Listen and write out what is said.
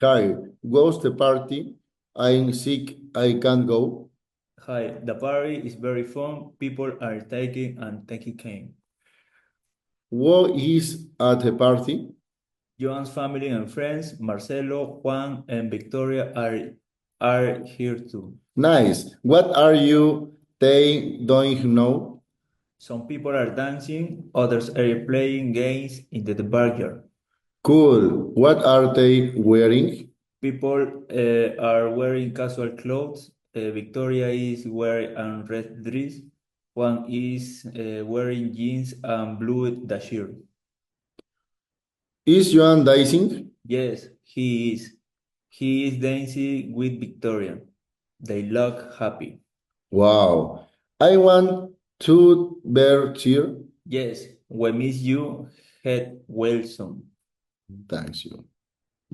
Hi, what's the party? I'm sick, I can't go. Hi, the party is very fun. People are taking came. What is at the party? Joan's family and friends, Marcelo, Juan, and Victoria are here too. Nice. What are you they don't know? Some people are dancing, others are playing games in the backyard. Cool. What are they wearing? People are wearing casual clothes. Victoria is wearing a red dress. Juan is wearing jeans and blue shirt. Is Joan dancing? Yes, he is. He is dancing with Victoria. They look happy. Wow. I want to bear cheer. Yes, we miss you, Head Wilson. Thanks you.